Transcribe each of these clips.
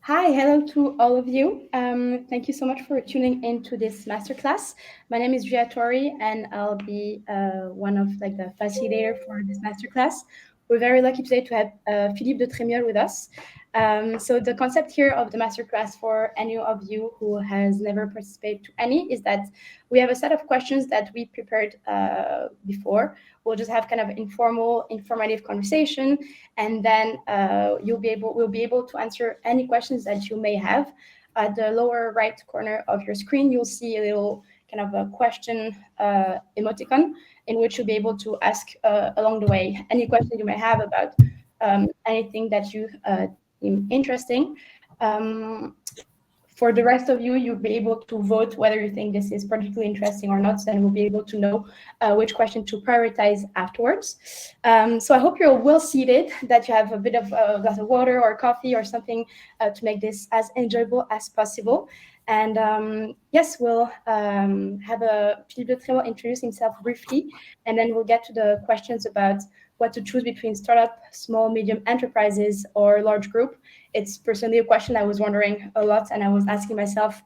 Hi, hello to all of you. Thank you so much for tuning into this masterclass. My name is Jia Tori, and I'll be one of the facilitator for this masterclass. We're very lucky today to have Philippe de Trémiol with us. So the concept here of the masterclass for any of you who has never participated to any is that we have a set of questions that we prepared before. We'll just have kind of informative conversation, and then we'll be able to answer any questions that you may have. At the lower right corner of your screen, you'll see a little kind of a question emoticon in which you'll be able to ask along the way any question you may have about anything that you deem interesting. For the rest of you, you'll be able to vote whether you think this is particularly interesting or not, and we'll be able to know which question to prioritize afterwards. So I hope you're well seated, that you have a bit of a glass of water or coffee or something to make this as enjoyable as possible. And yes, we'll have Philippe de Trémiol introduce himself briefly, and then we'll get to the questions about what to choose between startup, small, medium enterprises, or large group. It's personally a question I was wondering a lot, and I was asking myself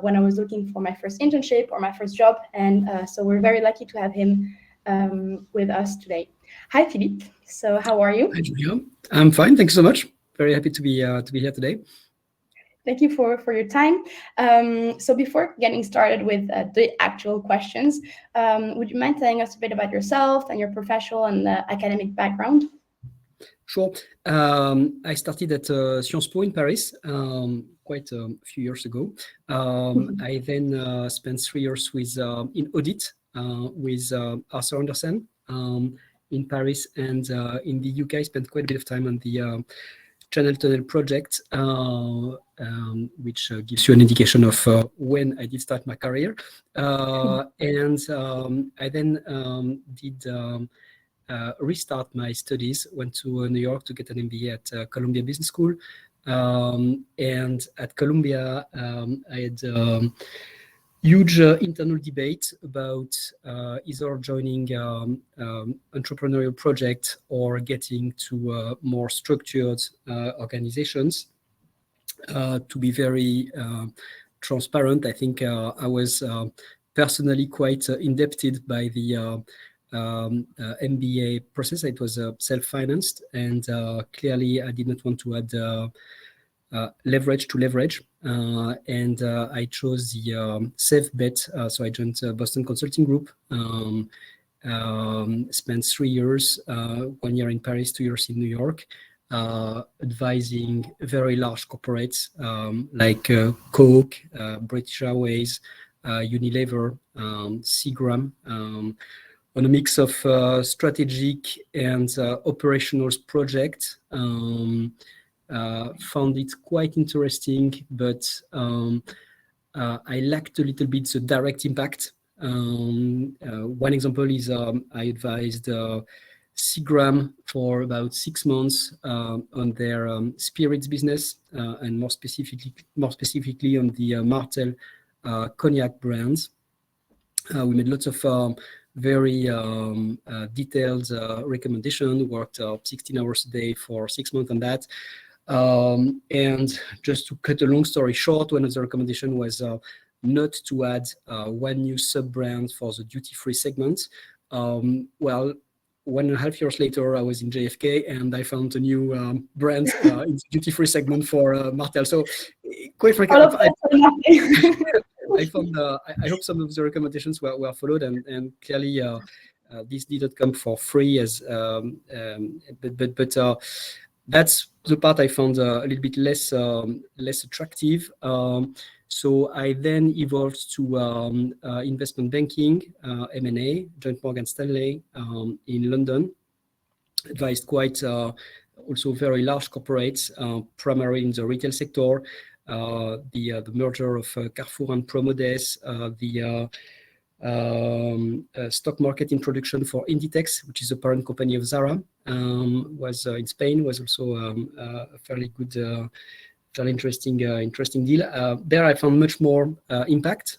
when I was looking for my first internship or my first job. And so we're very lucky to have him with us today. Hi, Philippe. So how are you? Hi, Julia. I'm fine. Thank you so much. Very happy to be here today. Thank you for your time. So before getting started with the actual questions, would you mind telling us a bit about yourself and your professional and academic background? Sure. I started at Sciences Po in Paris quite a few years ago. I then spent 3 years in audit with Arthur Andersen in Paris, and in the UK I spent quite a bit of time on the Channel Tunnel project, which gives you an indication of when I did start my career. And I then did restart my studies, went to New York to get an MBA at Columbia Business School. And at Columbia, I had huge internal debate about either joining entrepreneurial project or getting to more structured organizations. To be very transparent, I think I was personally quite indebted by the MBA process. It was self-financed, and clearly I did not want to add leverage to leverage, and I chose the safe bet. So I joined Boston Consulting Group, spent 3 years, 1 year in Paris, 2 years in New York, advising very large corporates like Coke, British Airways, Unilever, Seagram, on a mix of strategic and operational projects. Found it quite interesting, but I lacked a little bit the direct impact. One example is I advised Seagram for about 6 months on their spirits business, and more specifically on the Martell cognac brands. We made lots of very detailed recommendation, worked 16 hours a day for 6 months on that. And just to cut a long story short, one of the recommendations was not to add one new sub-brand for the duty-free segment. Well, 1.5 years later, I was in JFK and I found a new brand in the duty-free segment for Martell. So quite frankly, I found I hope some of the recommendations were followed, and clearly this didn't come for free, as but that's the part I found a little bit less attractive. So I then evolved to investment banking, M&A, joined Morgan Stanley in London. Advised quite also very large corporates, primarily in the retail sector. The merger of Carrefour and Promodes, the stock market introduction for Inditex, which is a parent company of Zara, was in Spain, was also a fairly good, fairly interesting deal. There I found much more impact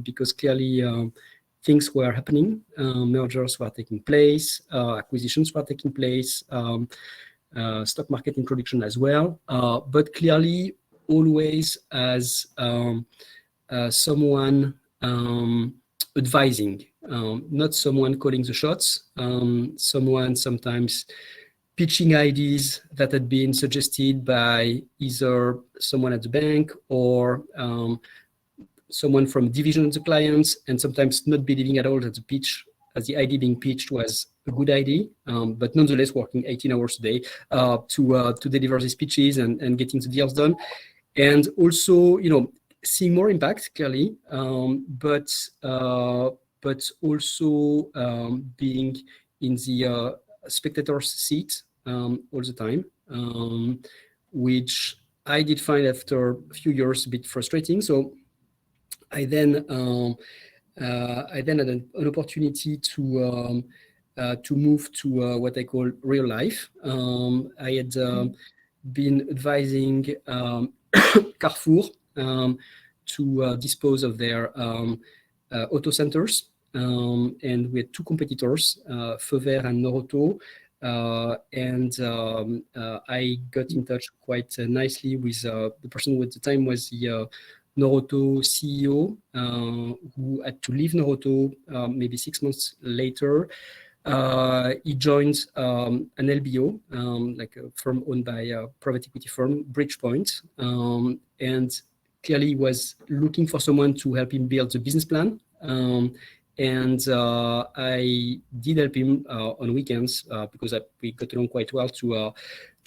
because clearly things were happening, mergers were taking place, acquisitions were taking place. stock market introduction as well, but clearly always as someone advising, not someone calling the shots, someone sometimes pitching ideas that had been suggested by either someone at the bank or someone from division of the clients, and sometimes not believing at all that the pitch, as the idea being pitched, was a good idea, but nonetheless working 18 hours a day to deliver these pitches and getting the deals done. And also, seeing more impact clearly, but also being in the spectator's seat all the time, which I did find after a few years a bit frustrating. So I then had an opportunity to move to what I call real life. I had been advising Carrefour to dispose of their auto centers, and we had two competitors, Feu and Noroto. I got in touch quite nicely with the person who at the time was the Noroto CEO, who had to leave Noroto maybe 6 months later. He joined an LBO, like a firm owned by a private equity firm, Bridgepoint, and clearly was looking for someone to help him build the business plan. I did help him on weekends because we got along quite well to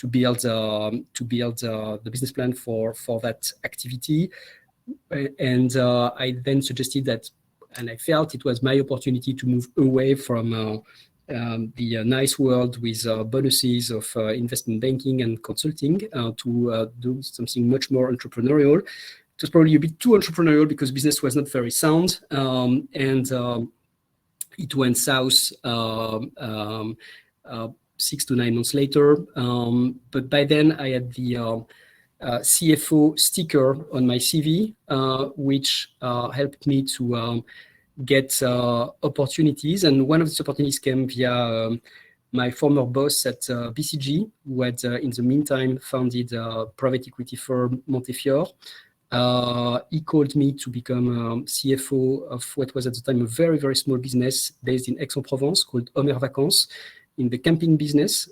build the business plan for that activity. And I then suggested that, and I felt it was my opportunity to move away from the nice world with bonuses of investment banking and consulting to do something much more entrepreneurial. It was probably a bit too entrepreneurial because business was not very sound, and it went south 6 to 9 months later. But by then I had the CFO sticker on my CV, which helped me to get opportunities. And one of these opportunities came via my former boss at BCG, who had in the meantime founded a private equity firm, Montefiore. He called me to become CFO of what was at the time a very, very small business based in Aix-en-Provence called Homer Vacances in the camping business.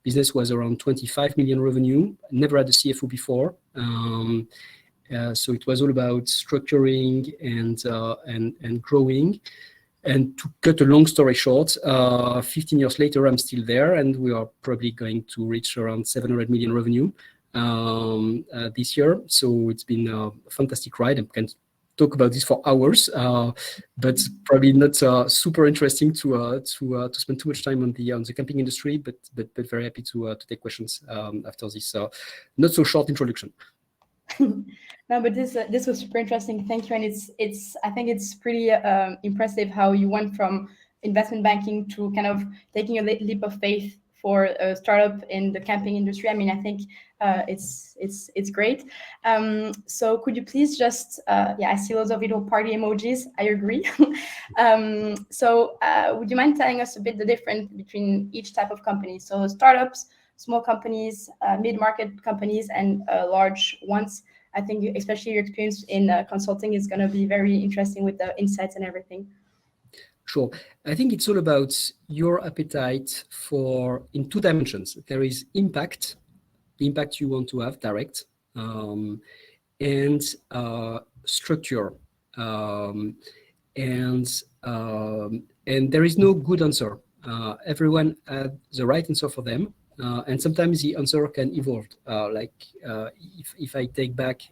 Business was around 25 million revenue. Never had a CFO before. So it was all about structuring and growing. And to cut a long story short, 15 years later, I'm still there, and we are probably going to reach around 700 million revenue this year. So it's been a fantastic ride. I can talk about this for hours, but probably not super interesting to spend too much time on the camping industry. But very happy to take questions after this not so short introduction. No, but this was super interesting. Thank you, and it's I think it's pretty impressive how you went from investment banking to kind of taking a leap of faith for a startup in the camping industry. I mean, I think it's great. So could you please just I see loads of little party emojis. I agree. So would you mind telling us a bit the difference between each type of company? So startups, small companies, mid-market companies, and large ones. I think especially your experience in consulting is going to be very interesting with the insights and everything. Sure. I think it's all about your appetite for, in two dimensions. There is impact, the impact you want to have, direct, and structure. And there is no good answer. Everyone has the right answer for them. And sometimes the answer can evolve. If I take back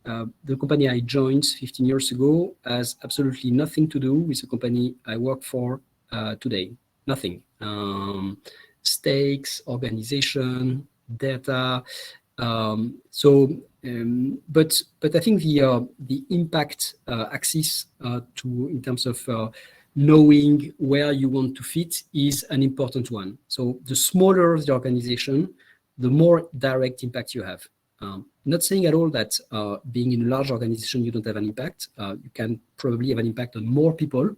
the company I joined 15 years ago has absolutely nothing to do with the company I work for today. Nothing. Stakes, organization, data. But I think the impact axis in terms of knowing where you want to fit is an important one. So the smaller the organization, the more direct impact you have. Not saying at all that being in a large organization, you don't have an impact. You can probably have an impact on more people.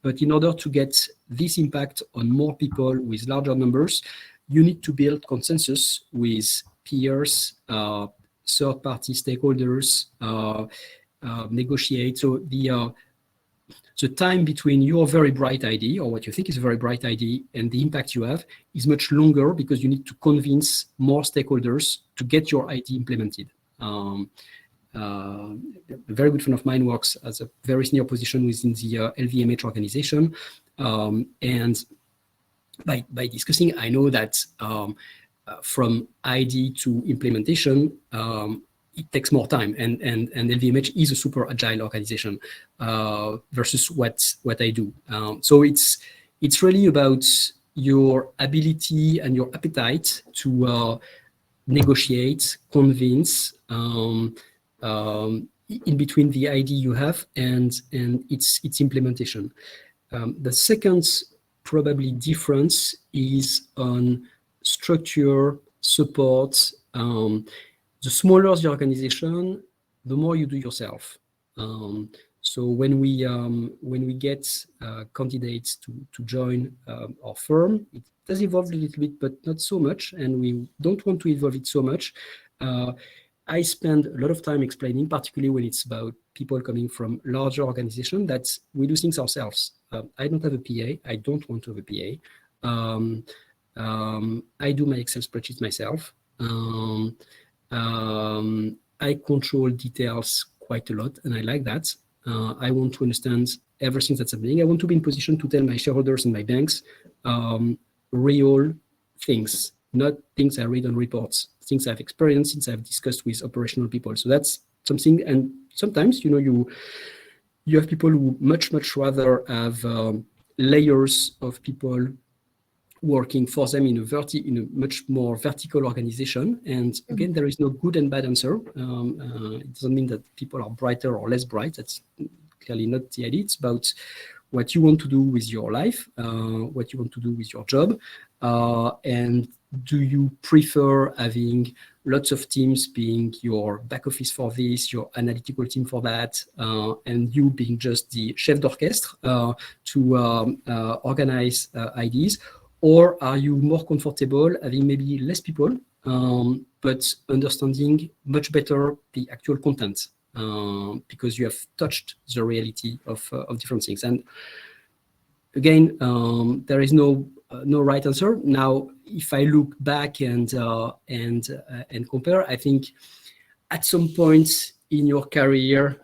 But in order to get this impact on more people with larger numbers, you need to build consensus with peers, third-party stakeholders, negotiate. So the time between your very bright idea, or what you think is a very bright idea, and the impact you have is much longer, because you need to convince more stakeholders to get your idea implemented. A very good friend of mine works as a very senior position within the LVMH organization, and by discussing, I know that from idea to implementation, it takes more time, and LVMH is a super agile organization versus what I do. So it's really about your ability and your appetite to negotiate, convince in between the idea you have and its implementation. The second probably difference is on structure, support. The smaller the organization, the more you do yourself. So when we get candidates to join our firm, it does evolve a little bit, but not so much, and we don't want to evolve it so much. I spend a lot of time explaining, particularly when it's about people coming from larger organizations, that we do things ourselves. I don't have a PA. I don't want to have a PA. I do my Excel spreadsheet myself. I control details quite a lot, and I like that. I want to understand everything that's happening. I want to be in position to tell my shareholders and my banks real things, not things I read on reports, things I've experienced, things I've discussed with operational people. So that's something. And sometimes, you have people who much rather have layers of people working for them in a much more vertical organization. And again, there is no good and bad answer. It doesn't mean that people are brighter or less bright. That's clearly not the idea. It's about what you want to do with your life, what you want to do with your job, and do you prefer having lots of teams being your back office for this, your analytical team for that, and you being just the chef d'orchestre to organize ideas? Or are you more comfortable having maybe less people, but understanding much better the actual content, because you have touched the reality of different things? And again, there is no right answer. Now, if I look back and compare, I think at some point in your career,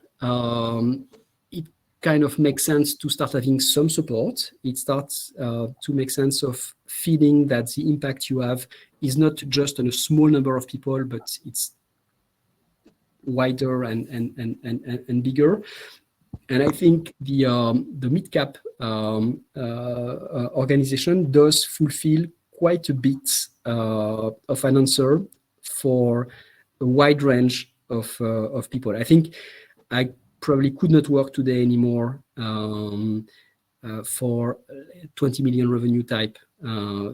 it kind of makes sense to start having some support. It starts to make sense of feeling that the impact you have is not just on a small number of people, but it's wider and bigger. And I think the mid-cap organization does fulfill quite a bit of an answer for a wide range of people. I think I probably could not work today anymore for 20 million revenue type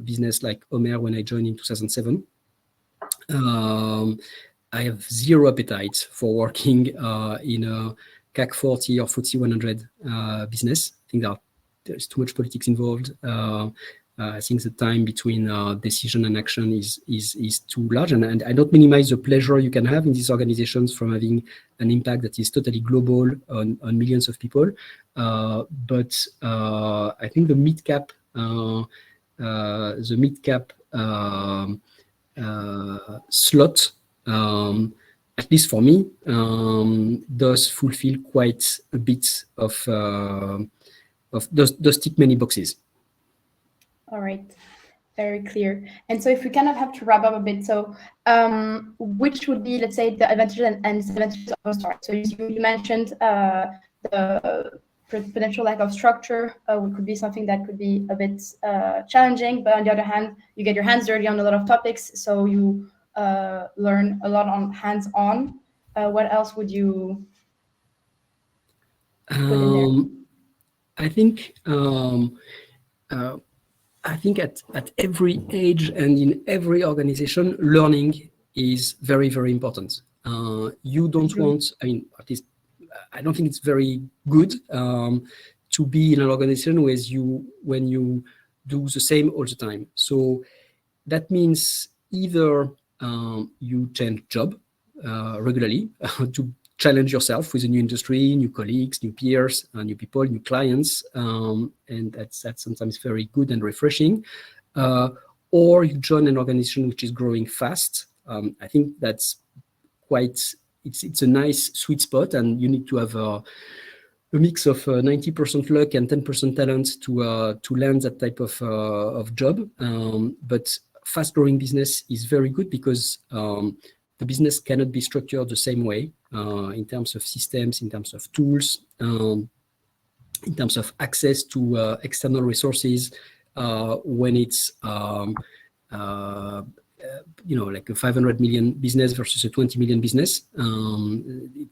business like Omer when I joined in 2007. I have zero appetite for working in a CAC 40 or FTSE 100 business. I think there's too much politics involved. I think the time between decision and action is too large, and I don't minimize the pleasure you can have in these organizations from having an impact that is totally global on millions of people. But I think the mid-cap slot, at least for me, does fulfill quite a bit of does tick many boxes. All right, very clear. And so if we kind of have to wrap up a bit, so which would be, let's say, the advantages and disadvantages of a start? So you mentioned the potential lack of structure, which could be something that could be a bit challenging, but on the other hand, you get your hands dirty on a lot of topics, so you learn a lot on hands-on. What else would you put in there? I think at every age and in every organization, learning is very, very important. You don't want, at least I don't think it's very good to be in an organization when you do the same all the time. So that means either you change job regularly to challenge yourself with a new industry, new colleagues, new peers, new people, new clients, and that's sometimes very good and refreshing. Or you join an organization which is growing fast. I think that's it's a nice sweet spot, and you need to have a mix of 90% luck and 10% talent to land that type of job. But fast-growing business is very good because the business cannot be structured the same way in terms of systems, in terms of tools, in terms of access to external resources. When it's like a 500 million business versus a 20 million business,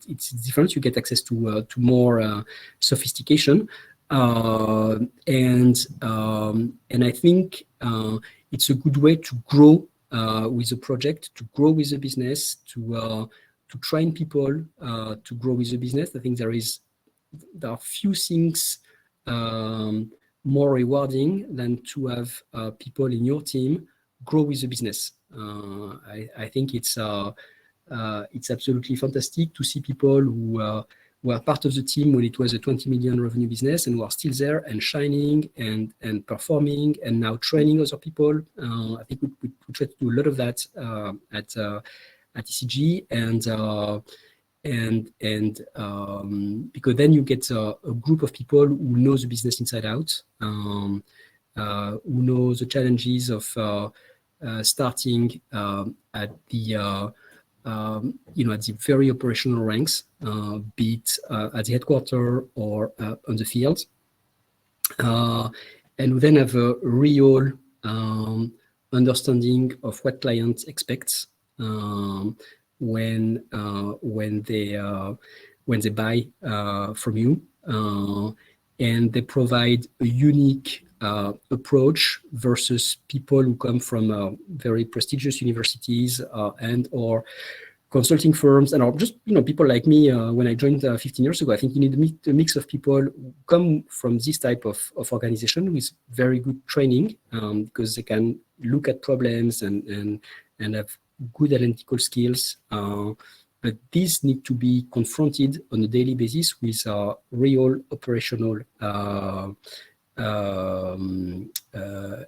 it's different. You get access to more sophistication, and I think it's a good way to grow with a project, to grow with a business, to train people to grow with the business. I think there are few things more rewarding than to have people in your team grow with the business. I think it's absolutely fantastic to see people who were part of the team when it was a 20 million revenue business and who are still there and shining and performing and now training other people. I think we try to do a lot of that at ECG, and because then you get a group of people who know the business inside out, who know the challenges of starting at the very operational ranks, be it at the headquarters or on the field, and we then have a real understanding of what clients expect when they buy from you, and they provide a unique approach versus people who come from very prestigious universities and or consulting firms, and or just people like me when I joined 15 years ago. I think you need a mix of people who come from this type of organization with very good training, because they can look at problems and have good analytical skills. But these need to be confronted on a daily basis with real operational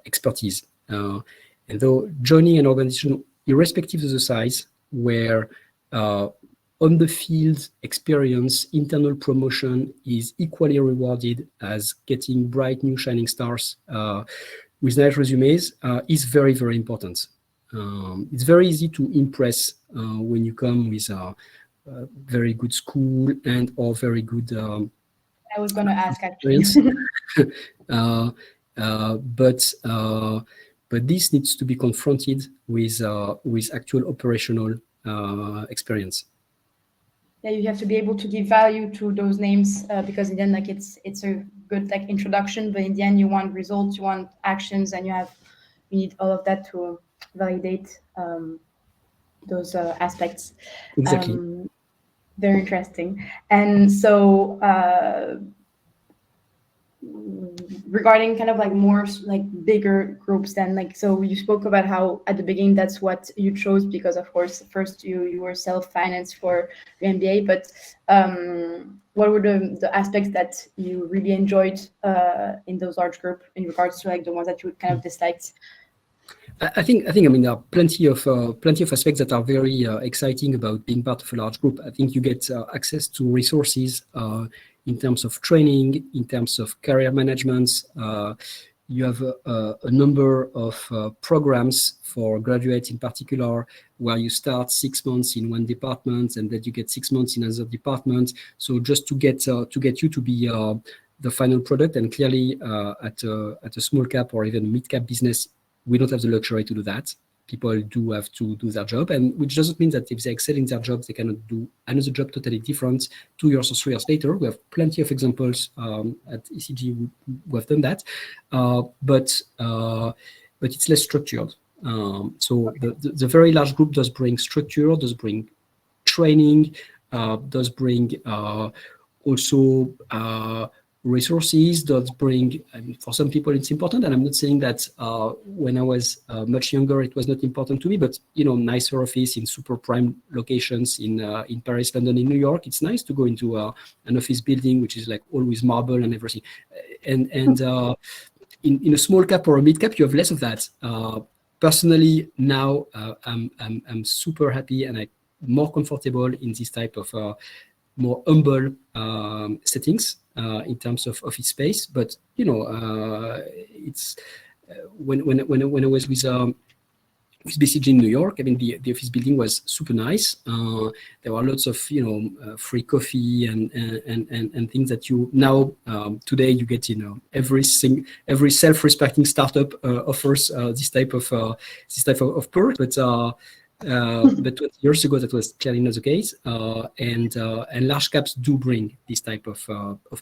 expertise. And though joining an organization, irrespective of the size, where on the field experience, internal promotion is equally rewarded as getting bright new shining stars with nice resumes, is very, very important. It's very easy to impress when you come with a very good school and or very good I was going to ask actually. But this needs to be confronted with actual operational experience. Yeah, you have to be able to give value to those names because in the end, it's a good introduction, but in the end, you want results, you want actions, and you need all of that to validate those aspects. Exactly. Very interesting. And so regarding kind of more bigger groups, then so you spoke about how at the beginning that's what you chose because of course first you were self-financed for your MBA, but what were the aspects that you really enjoyed in those large group in regards to the ones that you would kind of disliked? I think there are plenty of aspects that are very exciting about being part of a large group. I think you get access to resources in terms of training, in terms of career management. You have a number of programs for graduates in particular, where you start 6 months in one department and then you get 6 months in another department. So just to get you to be the final product, and clearly at a small cap or even mid cap business, we don't have the luxury to do that. People do have to do their job, and which doesn't mean that if they excel in their jobs, they cannot do another job totally different 2 years or 3 years later. We have plenty of examples at ECG who have done that, but it's less structured. So the very large group does bring structure, does bring training, does bring also resources, does bring, I mean, for some people it's important, and I'm not saying that when I was much younger it was not important to me, but nicer office in super prime locations in Paris, London, in New York, it's nice to go into an office building which is like always marble and everything, and in a small cap or a mid cap you have less of that. Personally now I'm super happy and I'm more comfortable in this type of more humble settings in terms of office space. But it's when I was with BCG in New York, I mean the office building was super nice. There were lots of free coffee and things that you now today you get every self-respecting startup offers this type of perk, but 20 years ago that was clearly not the case, and large caps do bring this type of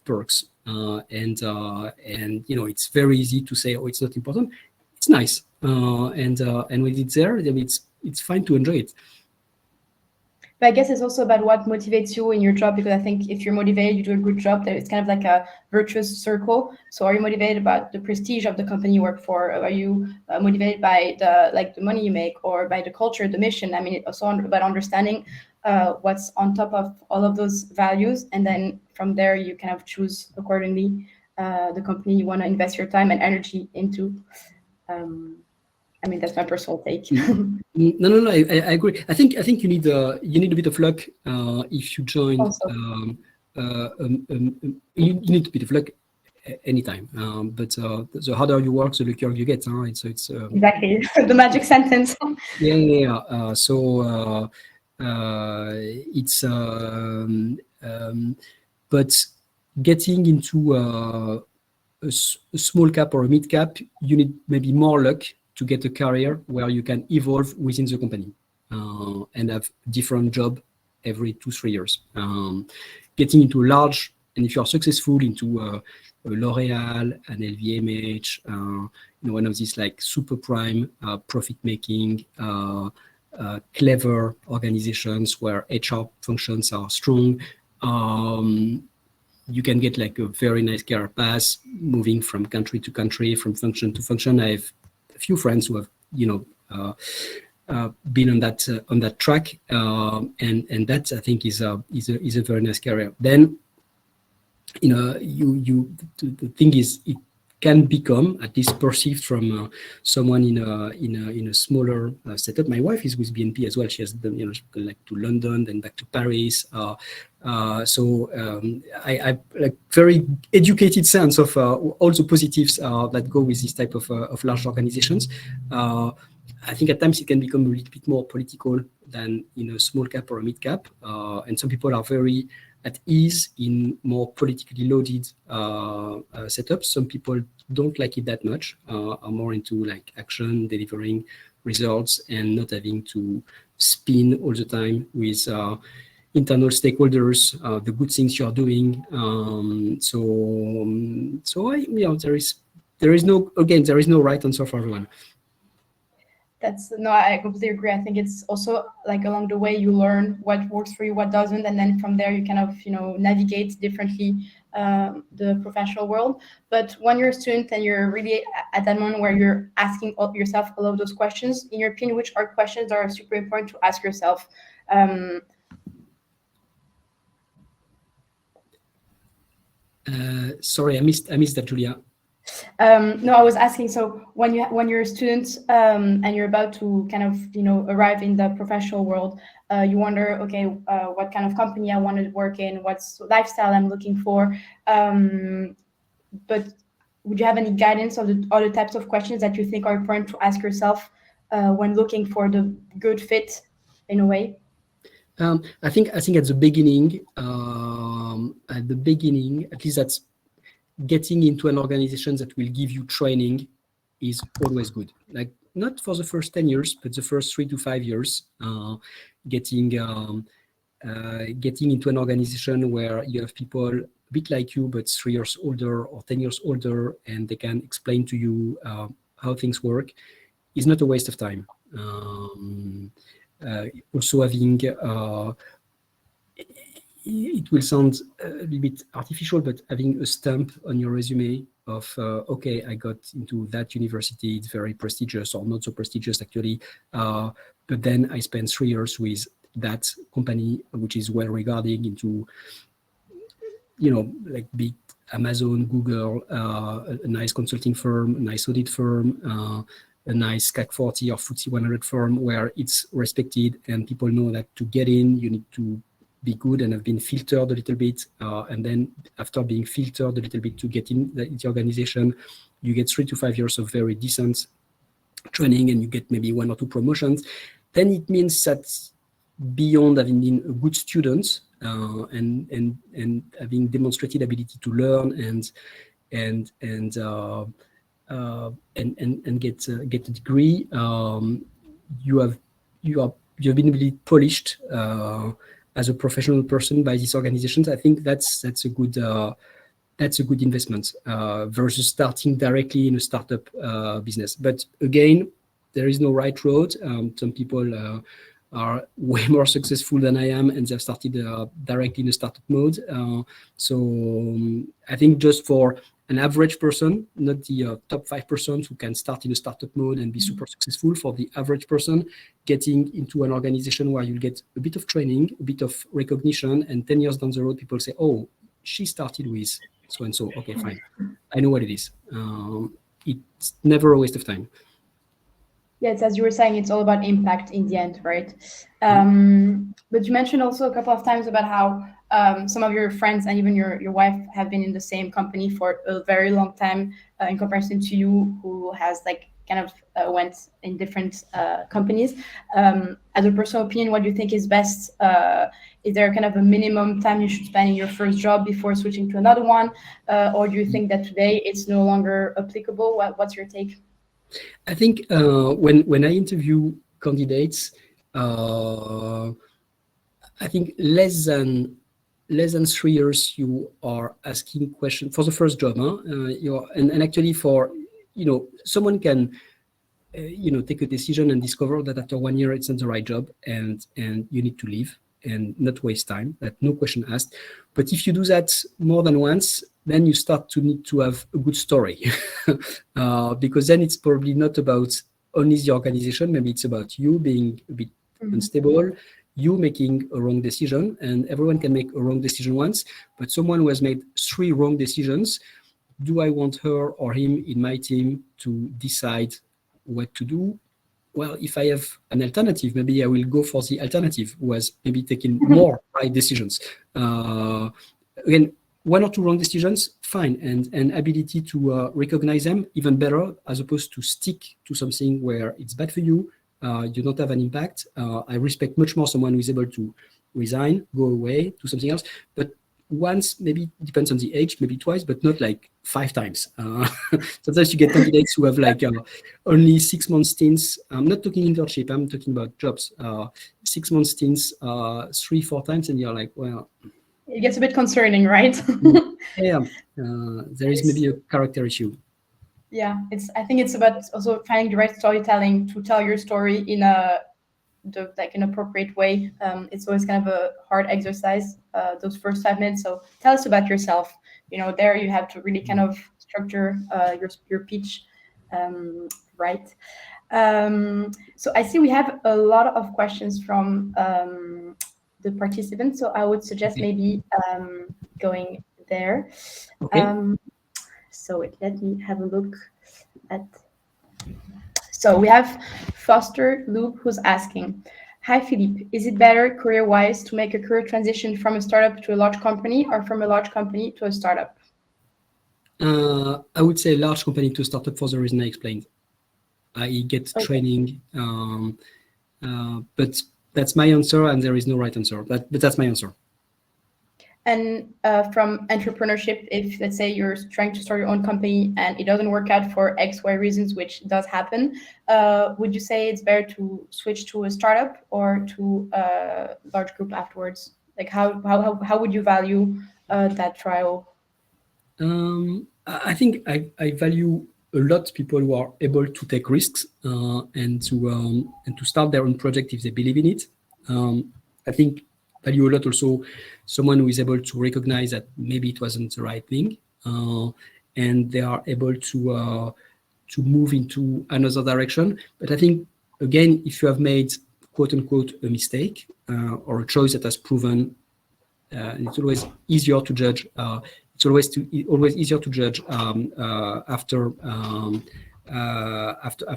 perks, and it's very easy to say, oh, it's not important. It's nice, and when it's there, I mean, it's fine to enjoy it. But I guess it's also about what motivates you in your job, because I think if you're motivated, you do a good job. That it's kind of like a virtuous circle. So are you motivated about the prestige of the company you work for? Or are you motivated by the money you make, or by the culture, the mission? I mean, it's also about understanding what's on top of all of those values, and then from there you kind of choose accordingly the company you want to invest your time and energy into. I mean, that's my personal take. No, I agree. I think you need a bit of luck if you join. You need a bit of luck anytime. But the harder you work, the luckier you get. It's exactly the magic sentence. Yeah. So it's but getting into a small cap or a mid cap, you need maybe more luck to get a career where you can evolve within the company and have different job every 2-3 years. Getting into large, and if you are successful into a L'Oréal, an LVMH, one of these like super prime profit making clever organizations where HR functions are strong, you can get like a very nice career path, moving from country to country, from function to function. I have a few friends who have been on that track, and that I think is a very nice career. Then the thing is, it can become, at least perceived from someone in a smaller setup. My wife is with BNP as well. She has done like to London, then back to Paris. So I have like very educated sense of all the positives that go with this type of large organizations. I think at times it can become a little bit more political than in a small cap or a mid cap, and some people are very at ease in more politically loaded setups. Some people don't like it that much, are more into like action, delivering results, and not having to spin all the time with internal stakeholders, the good things you are doing. There is no right answer for everyone. I completely agree. I think it's also like along the way you learn what works for you, what doesn't, and then from there you kind of navigate differently the professional world. But when you're a student and you're really at that moment where you're asking yourself all of those questions, in your opinion, which are questions that are super important to ask yourself? Sorry, I missed that, Julia. No, I was asking. So when you're a student and you're about to kind of arrive in the professional world, you wonder, okay, what kind of company I want to work in, what's lifestyle I'm looking for. But would you have any guidance on the other types of questions that you think are important to ask yourself when looking for the good fit, in a way? I think at the beginning, at least that's getting into an organization that will give you training is always good. Like not for the first 10 years, but the first 3 to 5 years, getting into an organization where you have people a bit like you, but 3 years older or 10 years older, and they can explain to you how things work, is not a waste of time. Also having it will sound a little bit artificial, but having a stamp on your resume of okay, I got into that university, it's very prestigious or not so prestigious actually, but then I spent 3 years with that company, which is well regarded into, like big Amazon, Google, a nice consulting firm, a nice audit firm, a nice CAC 40 or FTSE 100 firm where it's respected and people know that to get in, you need to be good and have been filtered a little bit. And then after being filtered a little bit to get in the organization, you get 3 to 5 years of very decent training and you get maybe 1 or 2 promotions. Then it means that beyond having been a good student and having demonstrated ability to learn and get a degree, you've been really polished as a professional person by these organizations. I think that's a good investment versus starting directly in a startup business. But again, there is no right road. Some people are way more successful than I am, and they've started directly in a startup mode. So I think just for an average person, not the top 5% who can start in a startup mode and be super successful, for the average person, getting into an organization where you'll get a bit of training, a bit of recognition, and 10 years down the road, people say, oh, she started with so-and-so. Okay, fine. I know what it is. It's never a waste of time. Yes, as you were saying, it's all about impact in the end, right? But you mentioned also a couple of times about how some of your friends and even your wife have been in the same company for a very long time in comparison to you, who has like kind of went in different companies. As a personal opinion, what do you think is best? Is there kind of a minimum time you should spend in your first job before switching to another one? Or do you think that today it's no longer applicable? What's your take? I think when I interview candidates, I think less than 3 years you are asking questions for the first job. And actually for someone can take a decision and discover that after 1 year it's not the right job and you need to leave and not waste time. That no question asked. But if you do that more than once, then you start to need to have a good story, because then it's probably not about only the organization. Maybe it's about you being a bit unstable, you making a wrong decision, and everyone can make a wrong decision once. But someone who has made 3 wrong decisions, do I want her or him in my team to decide what to do? Well, if I have an alternative, maybe I will go for the alternative who has maybe taken more right decisions. Again, 1 or 2 wrong decisions, fine, and ability to recognize them, even better, as opposed to stick to something where it's bad for you, you don't have an impact. I respect much more someone who is able to resign, go away, do something else, but once, maybe depends on the age, maybe twice, but not like 5 times. Sometimes you get candidates who have like only 6 month stints. I'm not talking internship, I'm talking about jobs. 6 month stints, 3, 4 times, and you're like, well, it gets a bit concerning, right? Yeah, there is maybe a character issue. Yeah, I think it's about also finding the right storytelling to tell your story in an appropriate way. It's always kind of a hard exercise, those first 5 minutes. So tell us about yourself. There you have to really kind of structure your pitch, right? So I see we have a lot of questions from the participants. So I would suggest maybe going there. Okay. So let me have a look at. So we have Foster Loop who's asking, hi Philippe, is it better career-wise to make a career transition from a startup to a large company or from a large company to a startup? I would say large company to startup for the reason I explained. I get training, but that's my answer, and there is no right answer. But that's my answer. And from entrepreneurship, if let's say you're trying to start your own company and it doesn't work out for X, Y reasons, which does happen, would you say it's better to switch to a startup or to a large group afterwards? Like how would you value that trial? I think I value a lot people who are able to take risks and to start their own project if they believe in it. I think value a lot also someone who is able to recognize that maybe it wasn't the right thing, and they are able to move into another direction. But I think, again, if you have made, quote unquote, a mistake or a choice that has proven, it's always easier to judge. It's always easier to judge after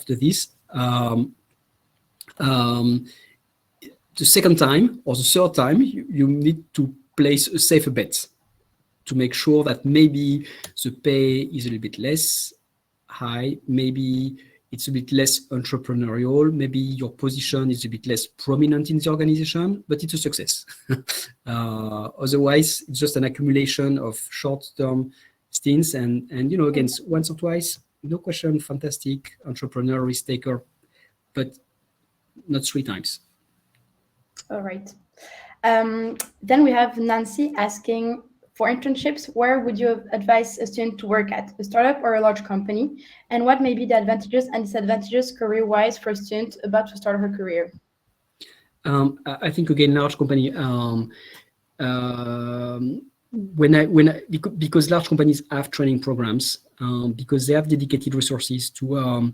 this. The second time or the third time, you need to place a safer bet to make sure that maybe the pay is a little bit less high, maybe it's a bit less entrepreneurial, maybe your position is a bit less prominent in the organization, but it's a success. Otherwise, it's just an accumulation of short-term stints, and again, once or twice, no question, fantastic entrepreneur, risk taker, but not 3 times. All right. Then we have Nancy asking, for internships, where would you advise a student to work at, a startup or a large company? And what may be the advantages and disadvantages career-wise for a student about to start her career? I think, again, large company, because large companies have training programs, because they have dedicated resources to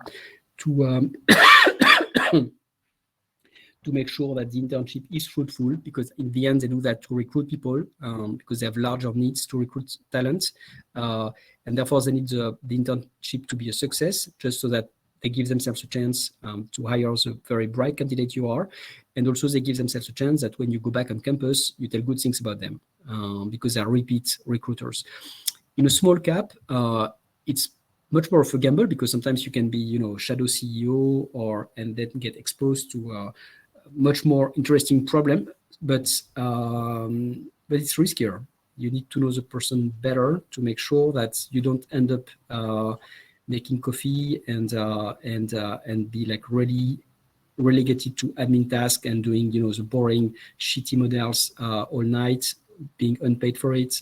to make sure that the internship is fruitful, because in the end they do that to recruit people, because they have larger needs to recruit talent, and therefore they need the internship to be a success, just so that they give themselves a chance to hire the very bright candidate you are, and also they give themselves a chance that when you go back on campus, you tell good things about them, because they are repeat recruiters. In a small cap, it's much more of a gamble, because sometimes you can be, shadow CEO and then get exposed to much more interesting problem, but it's riskier. You need to know the person better to make sure that you don't end up making coffee and be like really relegated to admin task and doing the boring shitty models all night, being unpaid for it,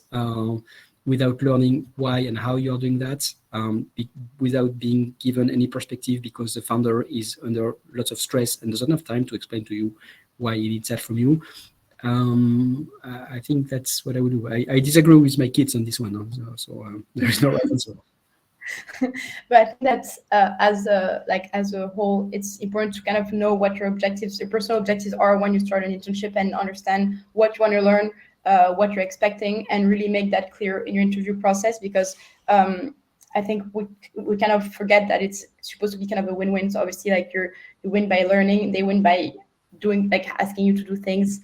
without learning why and how you're doing that, without being given any perspective, because the founder is under lots of stress and doesn't have time to explain to you why he needs that from you. I think that's what I would do. I disagree with my kids on this one, so there's no right answer. But I think that's as a whole, it's important to kind of know what your personal objectives are when you start an internship, and understand what you want to learn, what you're expecting, and really make that clear in your interview process, because I think we kind of forget that it's supposed to be kind of a win-win. So obviously, like you win by learning, they win by doing, like, asking you to do things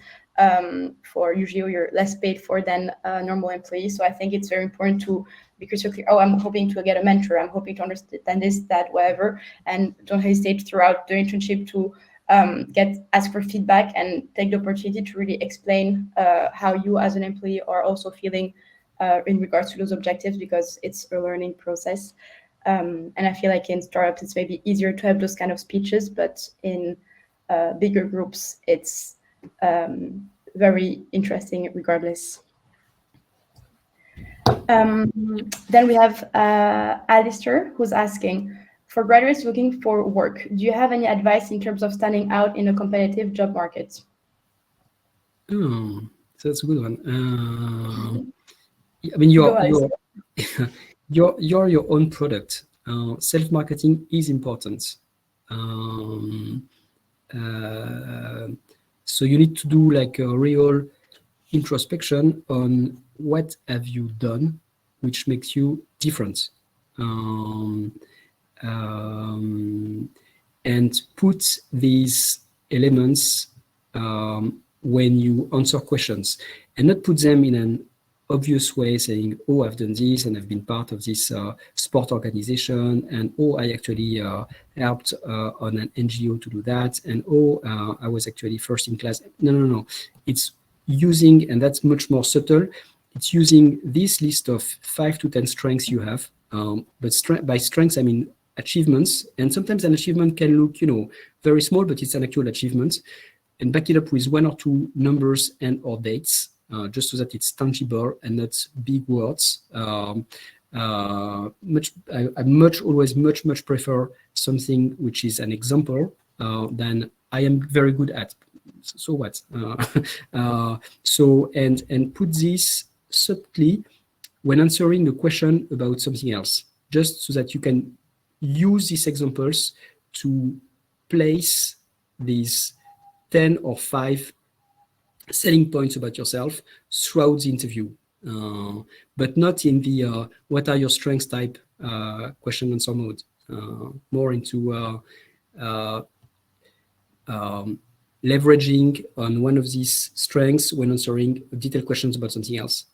for usually you're less paid for than a normal employee. So I think it's very important to be crystal clear. Oh, I'm hoping to get a mentor, I'm hoping to understand this, that, whatever, and don't hesitate throughout the internship to ask for feedback and take the opportunity to really explain how you as an employee are also feeling in regards to those objectives, because it's a learning process. And I feel like in startups, it's maybe easier to have those kind of speeches, but in bigger groups, it's very interesting regardless. Then we have Alistair, who's asking, for graduates looking for work, do you have any advice in terms of standing out in a competitive job market? Oh, so that's a good one. I mean, you're your own product. Self-marketing is important. So you need to do like a real introspection on what have you done which makes you different, and put these elements when you answer questions, and not put them in an obvious way, saying, oh, I've done this and I've been part of this sport organization, and oh, I actually helped on an NGO to do that, and oh, I was actually first in class. No. It's using, and that's much more subtle, it's using this list of 5 to 10 strengths you have, but by strengths I mean achievements, and sometimes an achievement can look, very small, but it's an actual achievement, and back it up with 1 or 2 numbers and or dates, just so that it's tangible and not big words. I always much prefer something which is an example than I am very good at so what? And put this subtly when answering a question about something else, just so that you can use these examples to place these 10 or 5 selling points about yourself throughout the interview, but not in the what are your strengths type question answer mode, more into leveraging on one of these strengths when answering detailed questions about something else.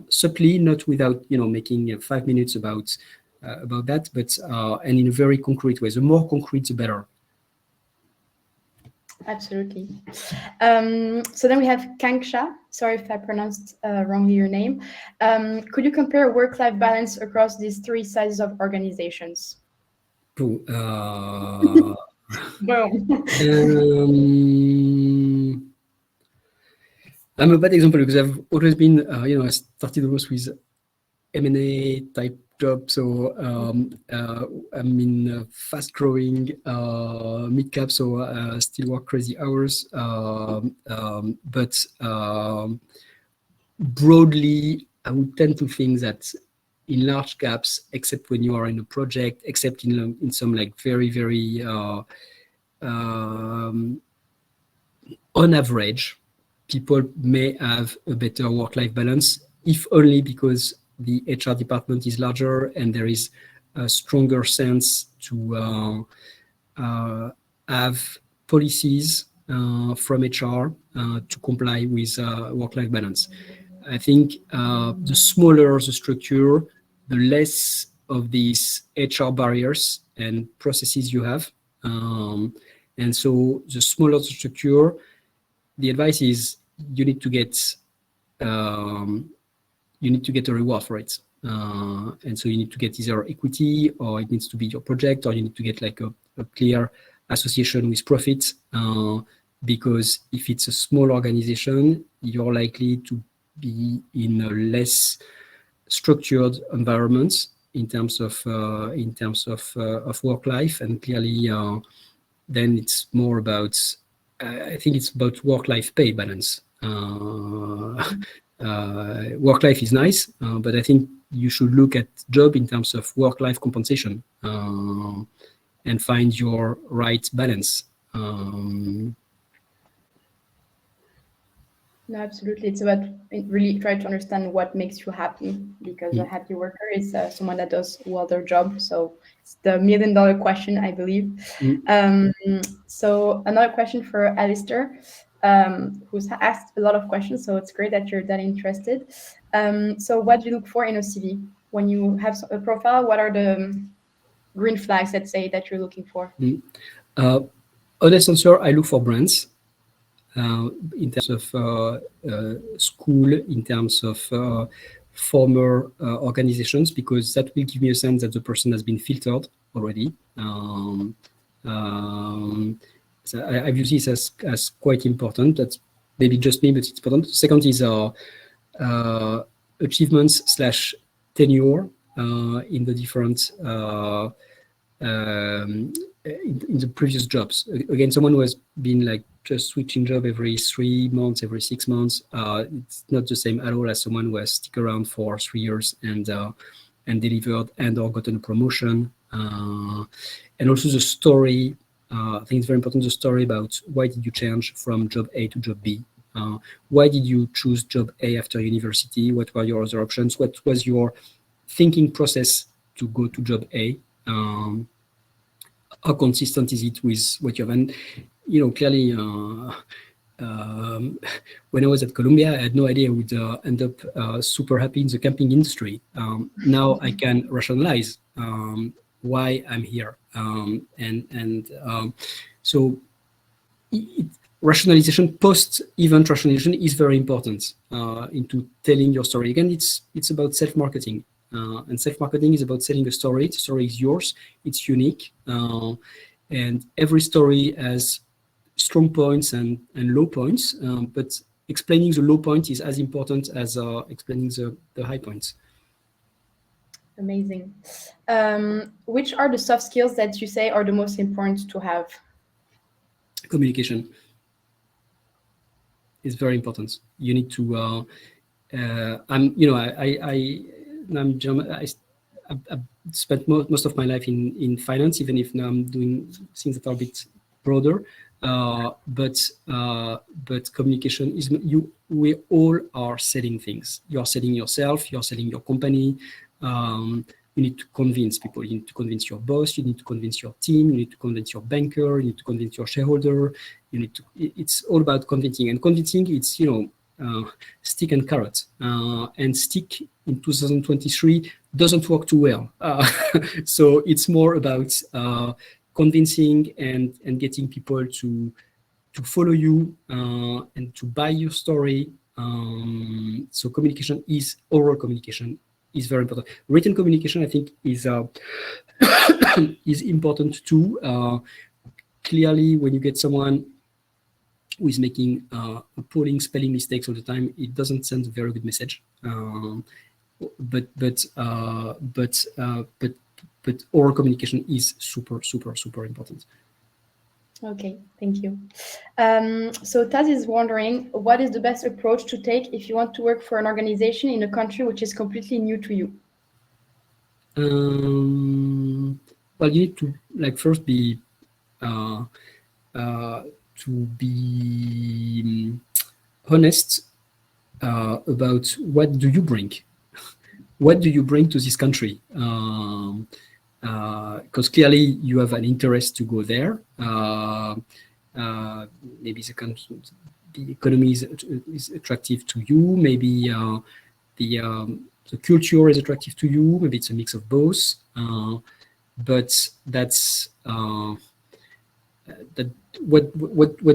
Subtly, not without making 5 minutes about that, but and in a very concrete way. The more concrete, the better. Absolutely. So then we have Kanksha. Sorry if I pronounced wrongly your name. Could you compare work-life balance across these 3 sizes of organizations? Boom. I'm a bad example because I've always been, I started almost with M&A type job. So I'm in fast-growing mid-cap, so still work crazy hours. But broadly, I would tend to think that in large caps, except when you are in a project, except in some like very, very on average, people may have a better work-life balance, if only because the HR department is larger and there is a stronger sense to have policies from HR to comply with work-life balance. I think the smaller the structure, the less of these HR barriers and processes you have. And so the smaller the structure, the advice is you need to get a reward for it, and so you need to get either equity, or it needs to be your project, or you need to get like a clear association with profit, because if it's a small organization, you're likely to be in a less structured environment in terms of work life, and clearly then it's more about I think it's about work-life pay balance. Work-life is nice, but I think you should look at job in terms of work-life compensation and find your right balance. No, absolutely. It's about really trying to understand what makes you happy, because a happy worker is someone that does well their job. So it's the $1,000,000 question, I believe. So another question for Alistair, who's asked a lot of questions. So it's great that you're that interested. So what do you look for in a CV when you have a profile? What are the green flags, let's say, that you're looking for? Honest answer, I look for brands. In terms of school, in terms of former organizations, because that will give me a sense that the person has been filtered already. So I view this as quite important. That's maybe just me, but it's important. Second is achievements / tenure in the different in the previous jobs. Again, someone who has been like just switching job every 3 months, every 6 months, it's not the same at all as someone who has stick around for 3 years and delivered and or gotten a promotion. And also the story. I think it's very important, the story about why did you change from job A to job B? Why did you choose job A after university? What were your other options? What was your thinking process to go to job A? How consistent is it with what you have? And clearly, when I was at Columbia, I had no idea I would end up super happy in the camping industry. Now I can rationalize why I'm here, so rationalization, post-event rationalization, is very important into telling your story. Again, it's about self-marketing. And self-marketing is about selling a story. The story is yours. It's unique. And every story has strong points and low points. But explaining the low point is as important as explaining the high points. Amazing. Which are the soft skills that you say are the most important to have? Communication. is very important. You need to. I'm, you know, I'm German. I've spent most of my life in finance, even if now I'm doing things that are a bit broader. But communication is you. We all are selling things. You are selling yourself. You are selling your company. You need to convince people. You need to convince your boss. You need to convince your team. You need to convince your banker. You need to convince your shareholder. You need to. It's all about convincing. And convincing, it's stick and carrot. And stick in 2023 doesn't work too well. So it's more about convincing and getting people to follow you and to buy your story. So oral communication is very important. Written communication, I think, is is important too. Clearly, when you get someone who is making appalling spelling mistakes all the time, it doesn't send a very good message. But oral communication is super important. Okay, thank you. So Taz is wondering, what is the best approach to take if you want to work for an organization in a country which is completely new to you? Well, you need to first be to be honest about what do you bring. What do you bring to this country? Because clearly you have an interest to go there. Maybe the economy is attractive to you. Maybe the culture is attractive to you. Maybe it's a mix of both. But that's what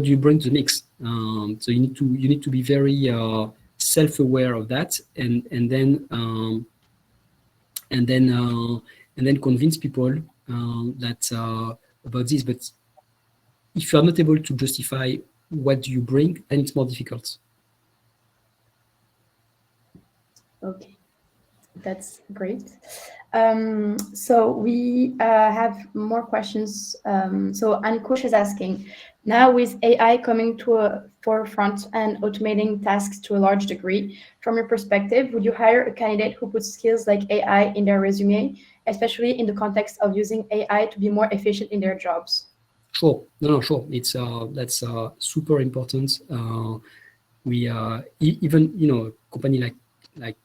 do you bring to the mix? So you need to be very self-aware of that, and then convince people that about this. But if you are not able to justify what do you bring, then it's more difficult. Okay, that's great. So we have more questions. So Ankush is asking, now with AI coming to a forefront and automating tasks to a large degree, from your perspective, would you hire a candidate who puts skills like AI in their resume, especially in the context of using AI to be more efficient in their jobs? Sure, no, sure. It's that's super important. We even a company like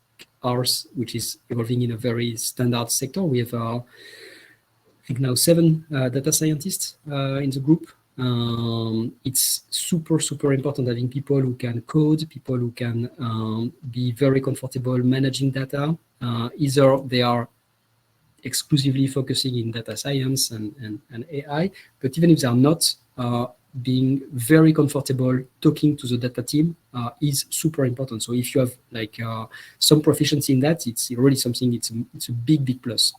ours, which is evolving in a very standard sector. We have I think now 7 data scientists in the group. It's super important having people who can code, people who can be very comfortable managing data. Either they are exclusively focusing in data science and AI, but even if they are not, being very comfortable talking to the data team is super important. So if you have some proficiency in that, it's already something. It's a big plus.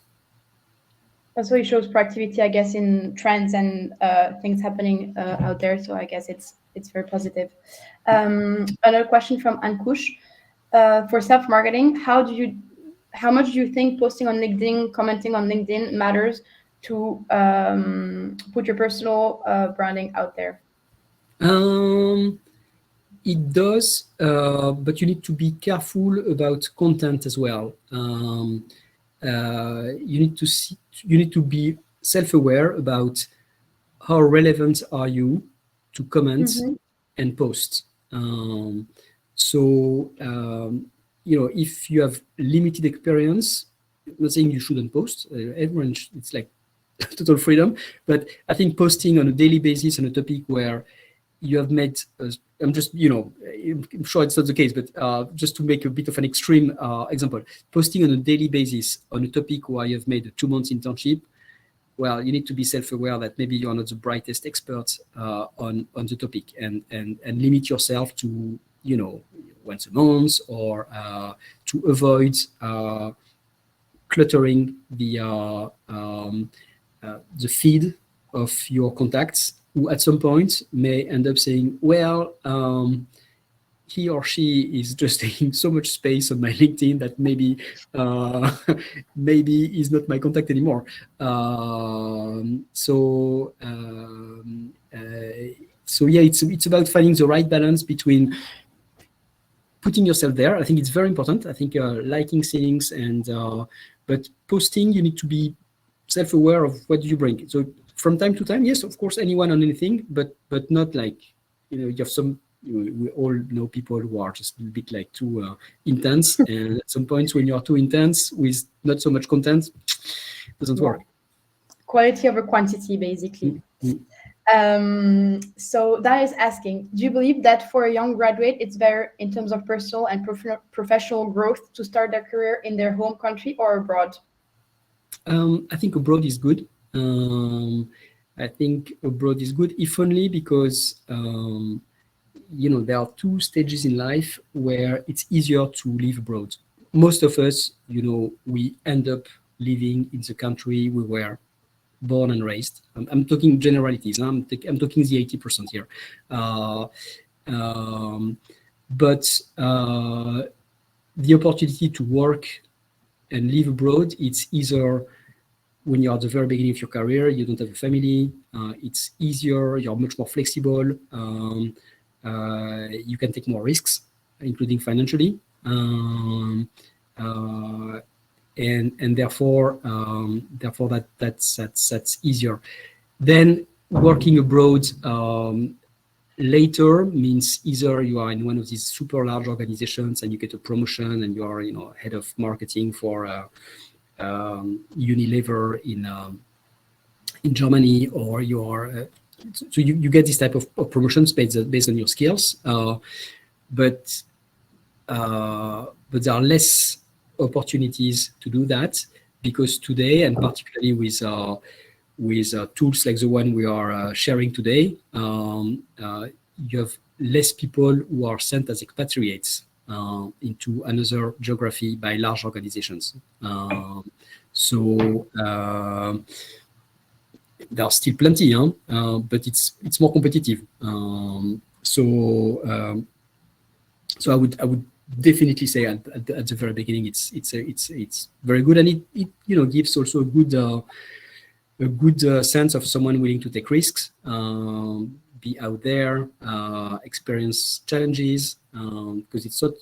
Also, it shows proactivity, I guess, in trends and things happening out there. So I guess it's very positive. Another question from Ankush. For self-marketing, how much do you think posting on LinkedIn, commenting on LinkedIn matters to put your personal branding out there? It does, but you need to be careful about content as well. You need to be self-aware about how relevant are you to comment and post. If you have limited experience, I'm not saying you shouldn't post. Everyone, it's like total freedom. But I think posting on a daily basis on a topic where you have made, I'm just, I'm sure it's not the case, but just to make a bit of an extreme example, posting on a daily basis on a topic where you have made a 2 months internship, well, you need to be self-aware that maybe you are not the brightest expert on the topic, and limit yourself to, once a month, or to avoid cluttering the feed of your contacts, who at some point may end up saying, well, he or she is just taking so much space on my LinkedIn that maybe is not my contact anymore. So So yeah, it's about finding the right balance between putting yourself there. I think it's very important. I think liking things and but posting, you need to be self-aware of what you bring. So from time to time, yes, of course, anyone on anything, but not like, you have some. We all know people who are just a bit like too intense, and at some points when you are too intense with not so much content, it doesn't Yeah. work. Quality over quantity, basically. Mm-hmm. So that is asking, do you believe that for a young graduate, it's better in terms of personal and professional growth to start their career in their home country or abroad? I think abroad is good. I think abroad is good, if only because there are two stages in life where it's easier to live abroad. Most of us, we end up living in the country we were born and raised. I'm talking generalities. I'm talking the 80% here. Uh, um, but the opportunity to work and live abroad, it's either when you're at the very beginning of your career, you don't have a family, it's easier, you're much more flexible, you can take more risks, including financially. Uh, and therefore that's easier. Then working abroad later means either you are in one of these super large organizations and you get a promotion and you are head of marketing for Unilever in Germany, or you are so you get this type of promotions based on your skills, but there are less opportunities to do that, because today, and particularly with tools like the one we are sharing today, you have less people who are sent as expatriates into another geography by large organizations. So there are still plenty, but it's more competitive. So I would definitely say at the very beginning it's very good, and it gives also a good sense of someone willing to take risks, be out there, experience challenges, because it's not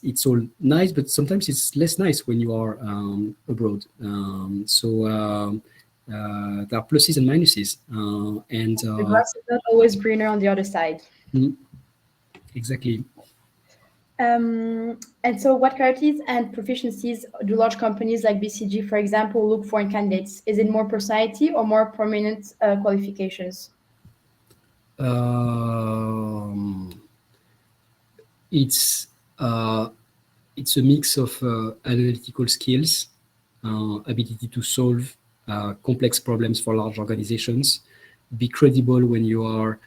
it's all nice, but sometimes it's less nice when you are abroad. There are pluses and minuses, and The grass is not always greener on the other side. exactly. And so what qualities and proficiencies do large companies like BCG, for example, look for in candidates? Is it more personality or more prominent qualifications? It's it's a mix of analytical skills, ability to solve complex problems for large organizations, be credible when you are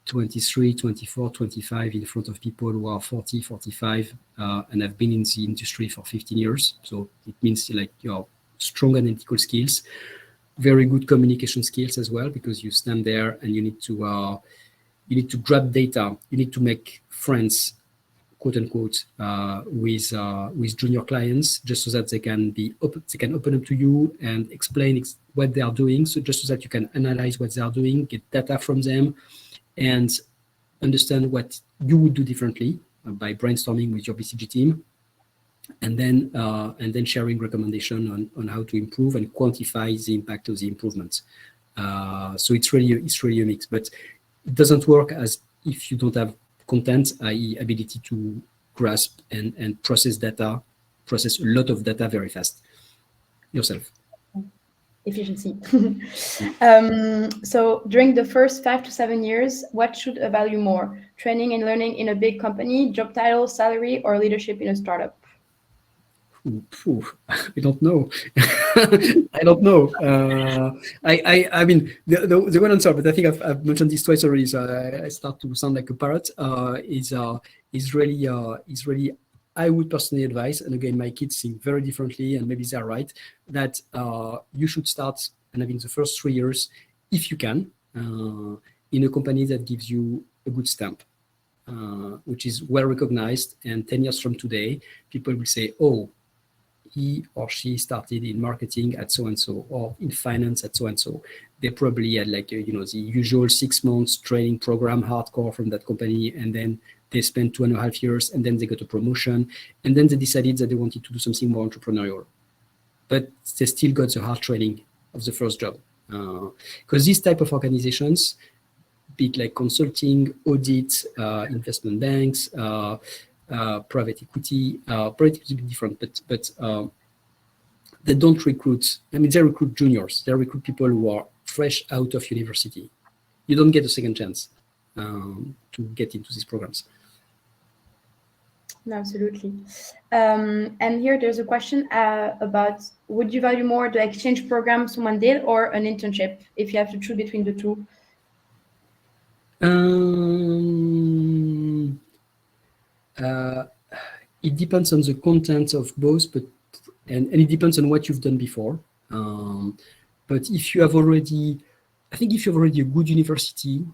23, 24, 25 in front of people who are 40, 45, and have been in the industry for 15 years. So it means like your strong analytical skills, very good communication skills as well, because you stand there and you need to grab data, you need to make friends, quote unquote, with junior clients, just so that they can open up to you and explain what they are doing. So just so that you can analyze what they are doing, get data from them, and understand what you would do differently by brainstorming with your BCG team, and then sharing recommendation on how to improve and quantify the impact of the improvements. So it's really a mix, but it doesn't work as if you don't have content, i.e. ability to grasp and process a lot of data very fast yourself. Efficiency. So during the first 5 to 7 years, what should value more? Training and learning in a big company, job title, salary, or leadership in a startup? I don't know. I don't know. I mean, the one answer, but I think I've mentioned this twice already, so I start to sound like a parrot. Is really, I would personally advise, and again, my kids think very differently, and maybe they're right, that you should start and having the first 3 years, if you can, in a company that gives you a good stamp, which is well recognized, and 10 years from today, people will say, "Oh, he or she started in marketing at so and so, or in finance at so and so. They probably had like the usual 6 months training program, hardcore from that company, and then they spent 2.5 years, and then they got a promotion, and then they decided that they wanted to do something more entrepreneurial, but they still got the hard training of the first job. Because these type of organizations, be it like consulting, audit, investment banks, private equity is a bit different, but they don't recruit. I mean, they recruit juniors. They recruit people who are fresh out of university. You don't get a second chance to get into these programs. No, absolutely. And here there's a question about, would you value more the exchange program someone did or an internship if you have to choose between the two? It depends on the content of both, but and it depends on what you've done before. But if you have already, I think if you have already a good university,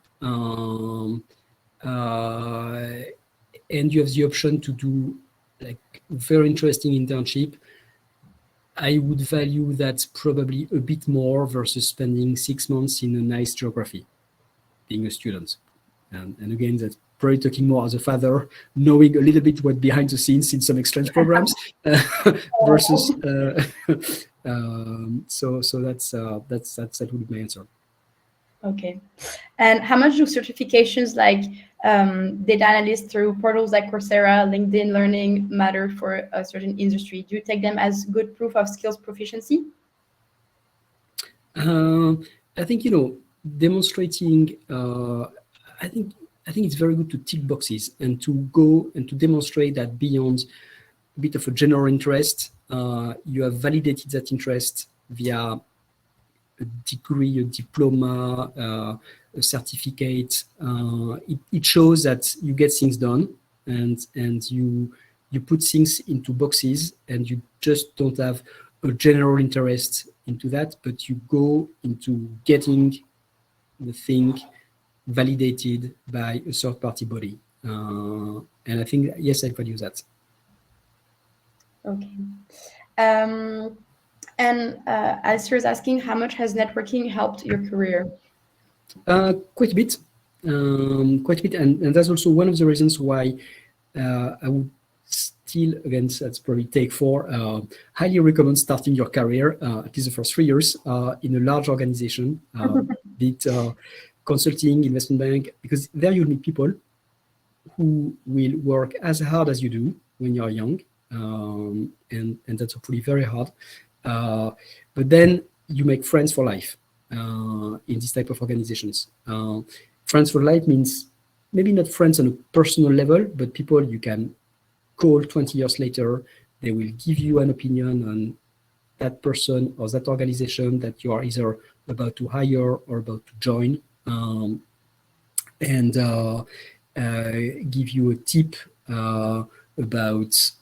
and you have the option to do like very interesting internship, I would value that probably a bit more versus spending 6 months in a nice geography, being a student. And again, that's probably talking more as a father, knowing a little bit what behind the scenes in some exchange programs versus. So that would be my answer. Okay. And how much do certifications like data analyst through portals like Coursera, LinkedIn Learning matter for a certain industry? Do you take them as good proof of skills proficiency? I think demonstrating. I think it's very good to tick boxes and to go and to demonstrate that beyond a bit of a general interest, you have validated that interest via a degree, a diploma, a certificate. It shows that you get things done, and you put things into boxes, and you just don't have a general interest into that, but you go into getting the thing validated by a third-party body. And I think, yes, I value that. Okay. And Alistair is asking, how much has networking helped your career? Quite a bit. And that's also one of the reasons why I would still, again, that's probably take 4, highly recommend starting your career, at least the first 3 years, in a large organization, be it consulting, investment bank, because there you'll meet people who will work as hard as you do when you're young, and that's hopefully very hard. But then you make friends for life in this type of organizations. Friends for life means maybe not friends on a personal level, but people you can call 20 years later. They will give you an opinion on that person or that organization that you are either about to hire or about to join, and give you a tip about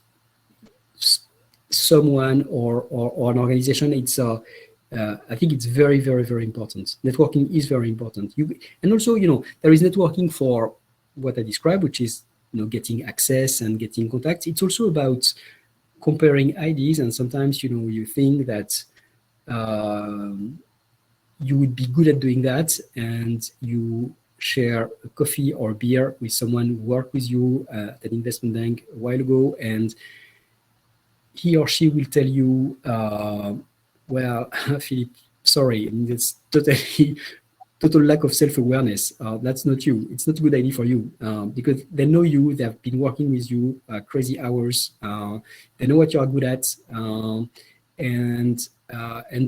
someone or an organization. It's I think it's very, very, very important. Networking is very important. And also, there is networking for what I described, which is getting access and getting contacts. It's also about comparing ideas, and sometimes you think that you would be good at doing that, and you share a coffee or beer with someone who worked with you at an investment bank a while ago, and he or she will tell you, well, Philippe, sorry, I mean, it's total lack of self-awareness. That's not you. It's not a good idea for you, because they know you. They have been working with you crazy hours. They know what you are good at, and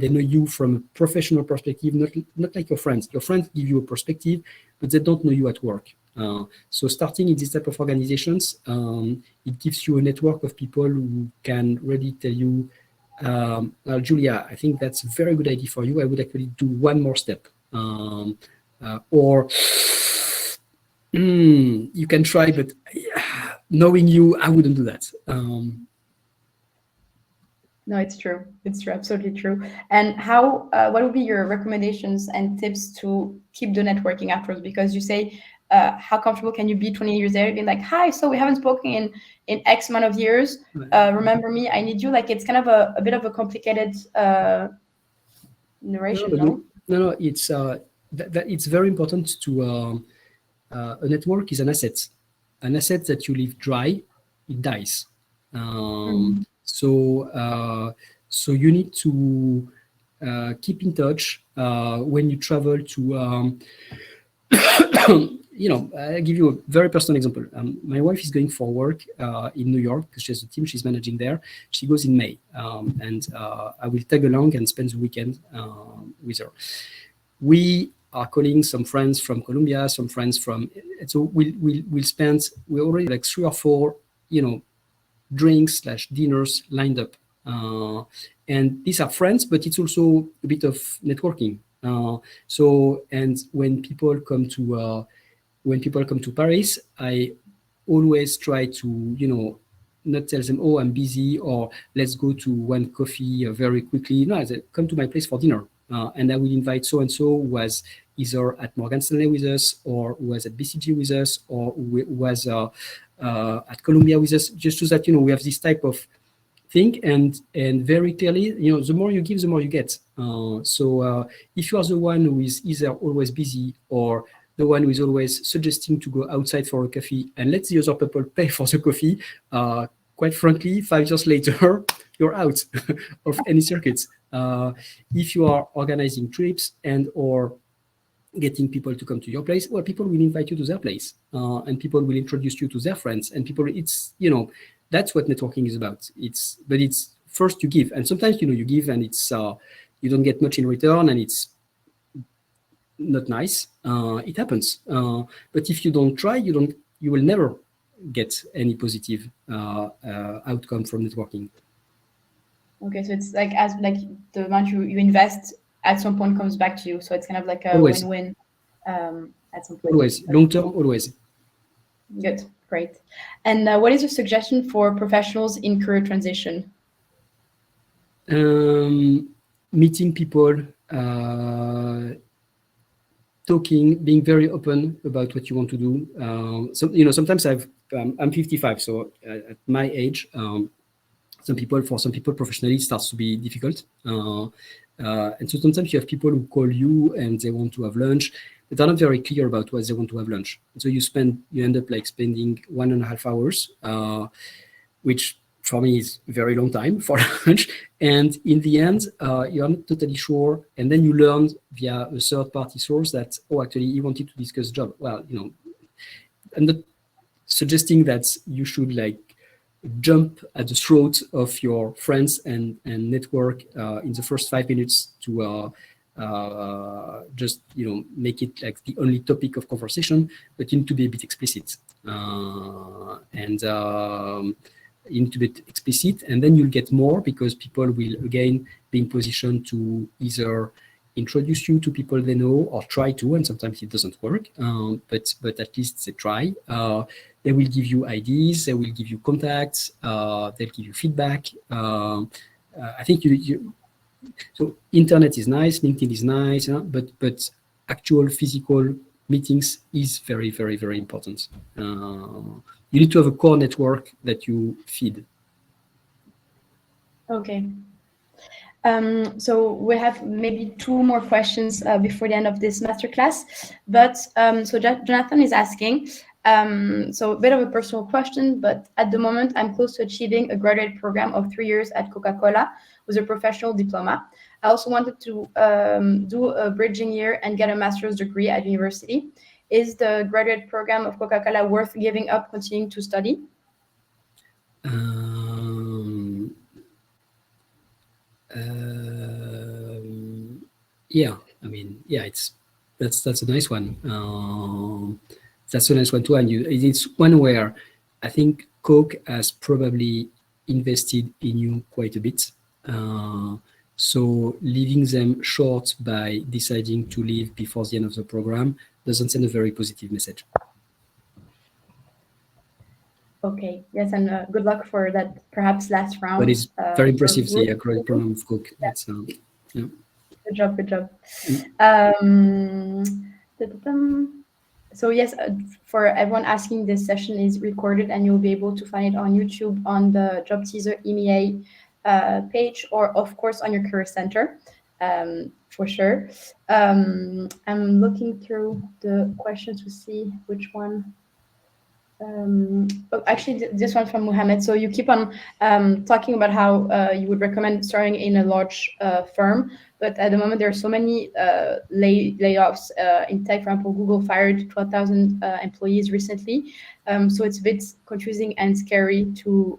they know you from a professional perspective, not like your friends. Your friends give you a perspective, but they don't know you at work. So starting in this type of organizations, it gives you a network of people who can really tell you, Julia, I think that's a very good idea for you. I would actually do one more step. Or you can try, but knowing you, I wouldn't do that. No, it's true. It's true. Absolutely true. And how? What would be your recommendations and tips to keep the networking afterwards? Because you say how comfortable can you be 20 years later being like, hi, so we haven't spoken in X amount of years. Remember me, I need you. Like, it's kind of a bit of a complicated narration, no? No, it's it's very important to a network is an asset. An asset that you leave dry, it dies. So you need to keep in touch when you travel to. I'll give you a very personal example. My wife is going for work in New York because she has a team she's managing there. She goes in May, and I will tag along and spend the weekend with her. We are calling some friends from Colombia, some friends from. So we'll spend. We already like 3 or 4, drinks / dinners lined up, and these are friends, but it's also a bit of networking. And when people come to Paris, I always try to not tell them, oh, I'm busy, or let's go to one coffee very quickly. No, I say, come to my place for dinner, and I will invite so and so who was either at Morgan Stanley with us, or who was at BCG with us, or who was at Columbia with us, just so that we have this type of thing, and very clearly, the more you give, the more you get. So if you are the one who is either always busy, or the one who is always suggesting to go outside for a coffee and let the other people pay for the coffee, quite frankly, 5 years later, you're out of any circuits. If you are organizing trips and or getting people to come to your place, well, people will invite you to their place, and people will introduce you to their friends, and people, that's what networking is about. But it's first you give, and sometimes you give, and it's you don't get much in return, and it's not nice. It happens. But if you don't try, you will never get any positive outcome from networking. Okay, so it's like the amount you invest at some point comes back to you. So it's kind of like a Always. win-win at some point. Always. Long term, always. Good, great. And what is your suggestion for professionals in career transition? Meeting people, talking, being very open about what you want to do. Sometimes I'm 55, so at my age, for some people, professionally, it starts to be difficult. And so sometimes you have people who call you and they want to have lunch, but they're not very clear about what they want to have lunch. So you end up like spending 1.5 hours, which for me is a very long time for lunch. And in the end, you're not totally sure. And then you learn via a third-party source that, actually, he wanted to discuss job. Well, I'm not suggesting that you should jump at the throat of your friends and network in the first 5 minutes to just make it like the only topic of conversation, but you need to be a bit explicit, and you need to be explicit, and then you'll get more, because people will again be in position to either introduce you to people they know, or try to, and sometimes it doesn't work, but at least they try. They will give you ideas, they will give you contacts, they'll give you feedback. I think so internet is nice, LinkedIn is nice, but actual physical meetings is very, very, very important. You need to have a core network that you feed. Okay. So we have maybe 2 more questions before the end of this masterclass. But so Jonathan is asking, so a bit of a personal question, but at the moment, I'm close to achieving a graduate program of 3 years at Coca-Cola with a professional diploma. I also wanted to do a bridging year and get a master's degree at university. Is the graduate program of Coca-Cola worth giving up continuing to study? Yeah, I mean, yeah, that's a nice one. That's a nice one too, and it's one where I think Coke has probably invested in you quite a bit. So leaving them short by deciding to leave before the end of the program doesn't send a very positive message. Okay, yes, and good luck for that perhaps last round. But it's very impressive, the graduate program of Coke. Yeah. It's, yeah. Good job. So yes, for everyone asking, this session is recorded and you'll be able to find it on YouTube on the Job Teaser EMEA page, or of course on your career center, for sure. I'm looking through the questions to see which one. Actually, this one from Mohammed. So you keep on talking about how you would recommend starting in a large firm, but at the moment there are so many layoffs in tech. For example, Google fired 12,000 employees recently. So it's a bit confusing and scary to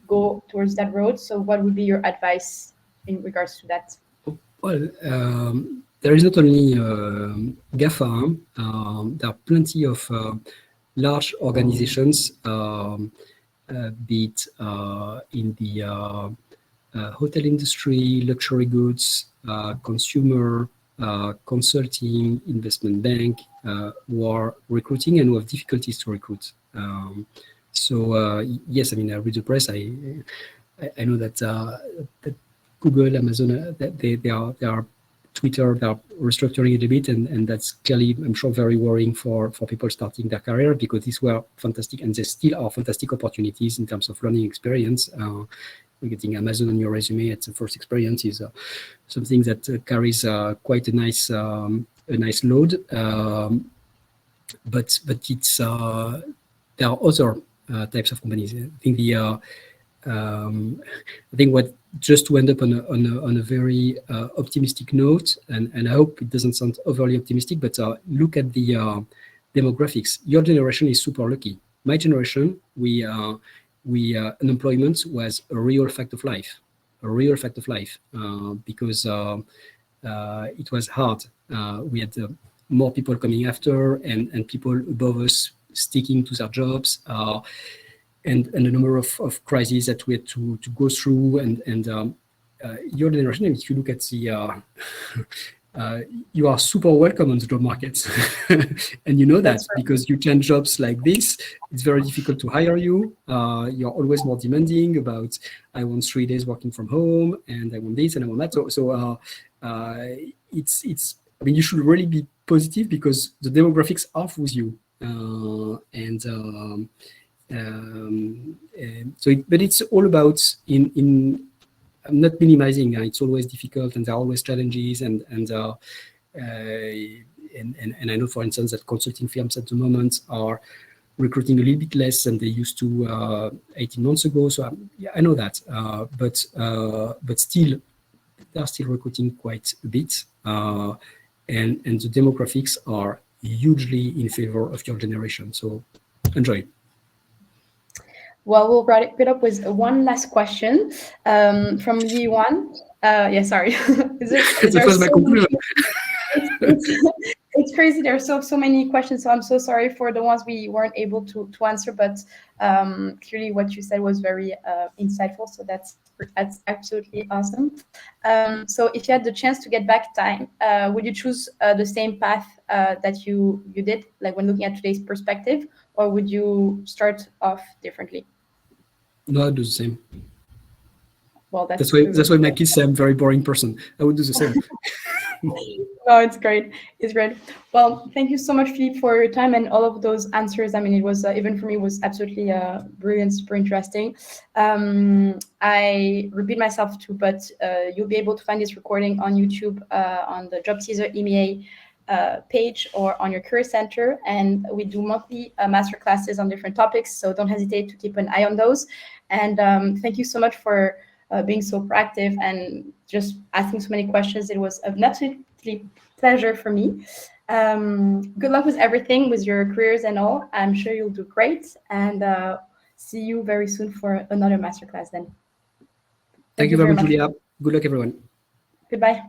go towards that road. So what would be your advice in regards to that? Well, there is not only GAFA, there are plenty of large organizations, be it in the hotel industry, luxury goods, consumer, consulting, investment bank, who are recruiting and who have difficulties to recruit. Yes, I mean, I read the press. I know that Google, Amazon, they are Twitter, they are restructuring it a bit, and that's clearly, I'm sure, very worrying for people starting their career, because these were fantastic, and they still are fantastic opportunities in terms of learning experience. Getting Amazon on your resume at the first experience is something that carries quite a nice load. But it's there are other types of companies. I think what, just to end up on a very optimistic note, and I hope it doesn't sound overly optimistic, but look at the demographics. Your generation is super lucky. My generation, unemployment was a real fact of life, because it was hard. We had more people coming after, and people above us sticking to their jobs. And a number of crises that we had to go through, and your generation, if you look at the you are super welcome on the job market. And you know that, right, because you change jobs like this, it's very difficult to hire you. You're always more demanding about, I want 3 days working from home, and I want this and I want that. It's I mean, you should really be positive, because the demographics are with you. But it's all about I'm not minimizing. It's always difficult, and there are always challenges, and I know, for instance, that consulting firms at the moment are recruiting a little bit less than they used to 18 months ago. So yeah, I know that, but still, they are still recruiting quite a bit, and the demographics are hugely in favor of your generation. So enjoy. Well, we'll wrap it up with one last question from Yi Wan. Yeah, sorry. That was my conclusion. It's crazy. There are so many questions, so I'm so sorry for the ones we weren't able to answer. But clearly, what you said was very insightful. So that's absolutely awesome. So if you had the chance to get back time, would you choose the same path that you did, like when looking at today's perspective, or would you start off differently? No, I'd do the same. Well, that's why my kids say I'm a very boring person. I would do the same. No, it's great. It's great. Well, thank you so much, Philippe, for your time and all of those answers. I mean, it was even for me was absolutely brilliant, super interesting. I repeat myself too, but you'll be able to find this recording on YouTube on the Job Teaser EMEA page or on your career center, and we do monthly master classes on different topics, so don't hesitate to keep an eye on those. And thank you so much for being so proactive and just asking so many questions. It was an absolutely pleasure for me. Good luck with everything, with your careers and all. I'm sure you'll do great, and see you very soon for another masterclass then. Thank you very much, Julia. Good luck, everyone. Goodbye.